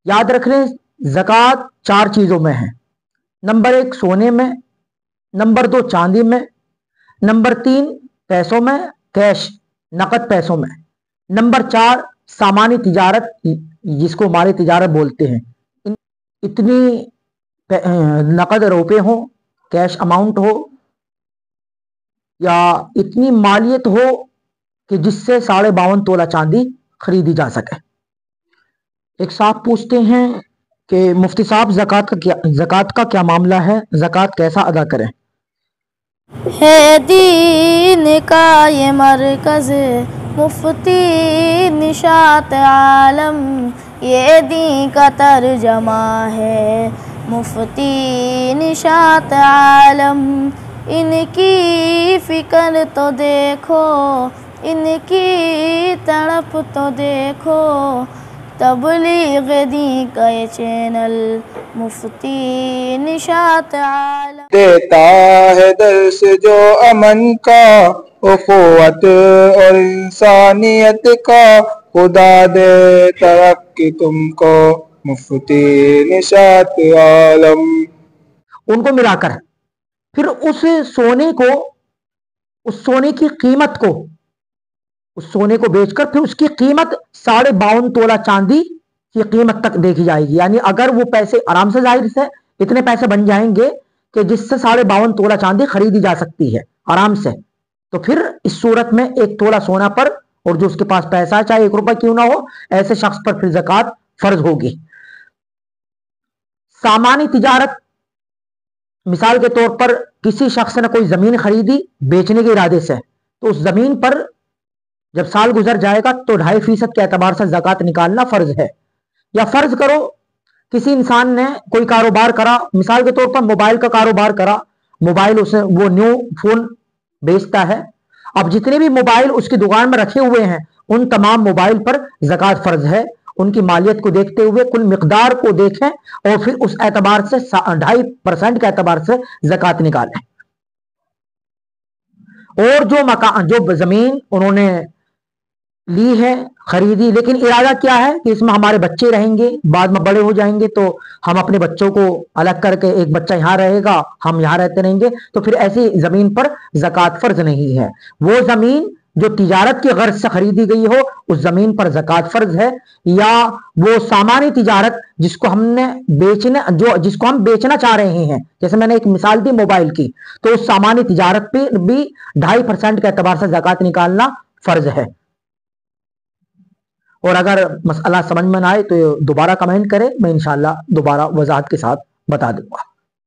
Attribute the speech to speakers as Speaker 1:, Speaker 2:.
Speaker 1: याद रख लें, ज़कात 4 चीज़ों में है। नंबर 1 सोने में, नंबर 2 चांदी में, नंबर 3 पैसों में, कैश नकद पैसों में, नंबर 4 सामानी तिजारत जिसको माली तिजारत बोलते हैं। इतनी नकद रुपए हो, कैश अमाउंट हो, या इतनी मालियत हो कि जिससे 52.5 तोला चांदी खरीदी जा सके। एक साहब पूछते हैं कि मुफ्ती साहब ज़कात का क्या मामला है, ज़कात कैसा अदा करें?
Speaker 2: है दीन का ये मरकज़ मुफ्ती निशात आलम, ये दीन का तर्जमा है मुफ्ती निशात आलम। इनकी फ़िक्र तो देखो, इनकी तड़प तो देखो, तबलीग दीन का ये चैनल मुफ्ती निशात आलम
Speaker 3: देता है दर्स जो अमन का, उखुवत और इंसानियत का। खुदा दे तरक्की तुमको मुफ्ती निशात आलम।
Speaker 1: उनको मिलाकर फिर उस सोने की कीमत को, उस सोने को बेचकर फिर उसकी कीमत 52.5 तोला चांदी की कीमत तक देखी जाएगी। यानी अगर वो पैसे आराम से, जाहिर से इतने पैसे बन जाएंगे कि जिससे 52.5 तोला चांदी खरीदी जा सकती है आराम से, तो फिर इस सूरत में 1 तोला सोना पर, और जो उसके पास पैसा है चाहे 1 रुपया क्यों ना हो, ऐसे शख्स पर फिर ज़कात फर्ज होगी। सामानी तिजारत, मिसाल के तौर पर किसी शख्स ने कोई जमीन खरीदी बेचने के इरादे से, तो उस जमीन पर जब साल गुजर जाएगा तो 2.5% के एतबार से ज़कात निकालना फर्ज है। या फर्ज करो किसी इंसान ने कोई कारोबार करा, मिसाल के तौर पर मोबाइल का कारोबार करा, मोबाइल उसे वो न्यू फोन बेचता है। अब जितने भी मोबाइल उसकी दुकान में रखे हुए हैं उन तमाम मोबाइल पर ज़कात फर्ज है। उनकी मालियत को देखते हुए कुल मिकदार को देखें और फिर उस एतबार से 2.5% के एतबार से ज़कात निकालें। और जो जमीन उन्होंने ली है, खरीदी, लेकिन इरादा क्या है कि इसमें हमारे बच्चे रहेंगे, बाद में बड़े हो जाएंगे तो हम अपने बच्चों को अलग करके, एक बच्चा यहाँ रहेगा, हम यहाँ रहते रहेंगे, तो फिर ऐसी जमीन पर ज़कात फर्ज नहीं है। वो जमीन जो तिजारत की गर्ज से खरीदी गई हो उस जमीन पर ज़कात फर्ज है। या वो सामानी तिजारत जिसको हम बेचना चाह रहे हैं, जैसे मैंने एक मिसाल दी मोबाइल की, तो उस सामानी तिजारत पे भी 2.5% के एतबार से ज़कात निकालना फर्ज है। और अगर मसला समझ में ना आए तो दोबारा कमेंट करें, मैं इंशाअल्लाह दोबारा वजाहत के साथ बता दूंगा।